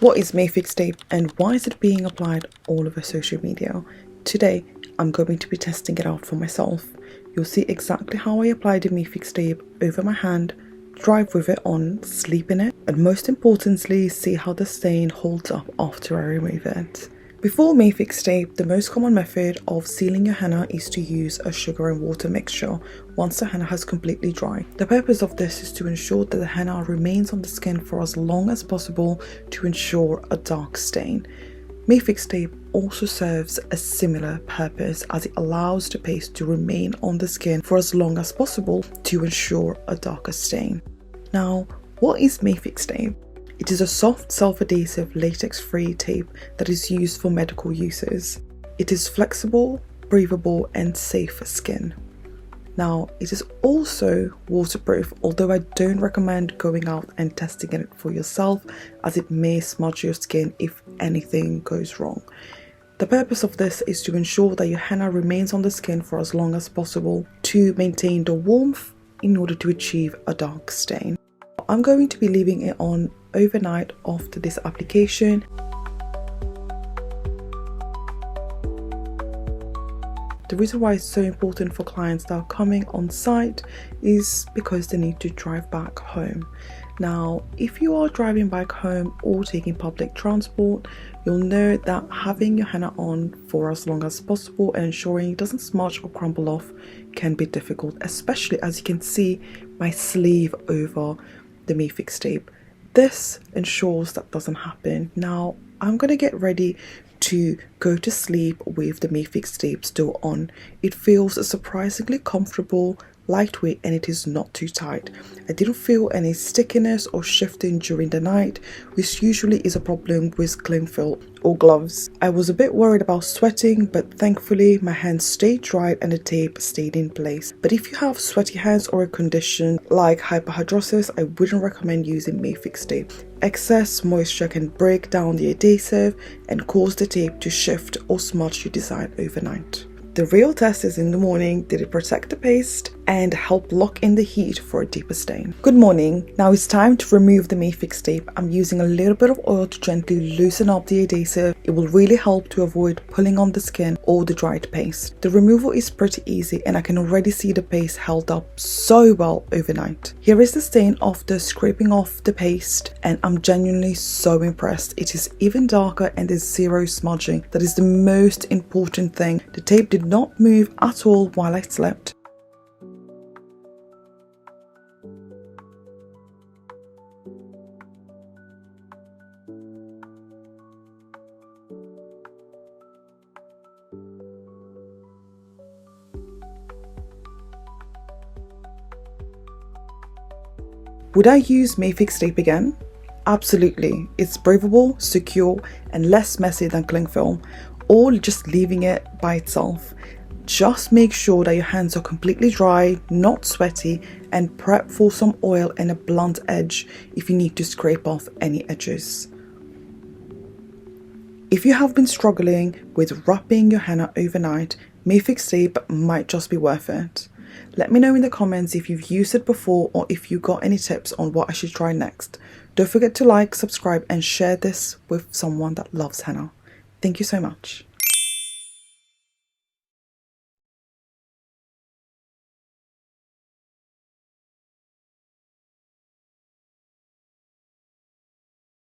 What is Mefix Tape and why is it being applied all over social media? Today, I'm going to be testing it out for myself. You'll see exactly how I apply the Mefix Tape over my hand, drive with it on, sleep in it, and most importantly, see how the stain holds up after I remove it. Before Mefix Tape, the most common method of sealing your henna is to use a sugar and water mixture once the henna has completely dried. The purpose of this is to ensure that the henna remains on the skin for as long as possible to ensure a dark stain. Mefix Tape also serves a similar purpose as it allows the paste to remain on the skin for as long as possible to ensure a darker stain. Now, what is Mefix Tape? It is a soft self-adhesive latex-free tape that is used for medical uses. It is flexible, breathable and safe for skin. Now, it is also waterproof, although I don't recommend going out and testing it for yourself as it may smudge your skin if anything goes wrong. The purpose of this is to ensure that your henna remains on the skin for as long as possible to maintain the warmth in order to achieve a dark stain. I'm going to be leaving it on overnight after this application. The reason why it's so important for clients that are coming on site is because they need to drive back home. Now, if you are driving back home or taking public transport, you'll know that having your henna on for as long as possible and ensuring it doesn't smudge or crumble off can be difficult, especially as you can see my sleeve over the Mefix Tape. This ensures that doesn't happen. Now, I'm going to get ready to go to sleep with the Mefix Tape still on. It feels surprisingly comfortable, lightweight, and it is not too tight. I didn't feel any stickiness or shifting during the night, which usually is a problem with cling film or gloves. I was a bit worried about sweating, but thankfully my hands stayed dry and the tape stayed in place. But if you have sweaty hands or a condition like hyperhidrosis, I wouldn't recommend using Mefix Tape. Excess moisture can break down the adhesive and cause the tape to shift or smudge your design overnight. The real test is in the morning. Did it protect the paste and help lock in the heat for a deeper stain? Good morning. Now it's time to remove the Mefix Tape. I'm using a little bit of oil to gently loosen up the adhesive. It will really help to avoid pulling on the skin or the dried paste. The removal is pretty easy and I can already see the paste held up so well overnight. Here is the stain after scraping off the paste and I'm genuinely so impressed. It is even darker and there's zero smudging. That is the most important thing. The tape did not move at all while I slept. Would I use Mefix Tape again? Absolutely. It's breathable, secure and less messy than cling film, or just leaving it by itself. Just make sure that your hands are completely dry, not sweaty, and prep for some oil and a blunt edge if you need to scrape off any edges. If you have been struggling with wrapping your henna overnight, Mefix Tape might just be worth it. Let me know in the comments if you've used it before or if you got any tips on what I should try next. Don't forget to like, subscribe and share this with someone that loves henna. Thank you so much.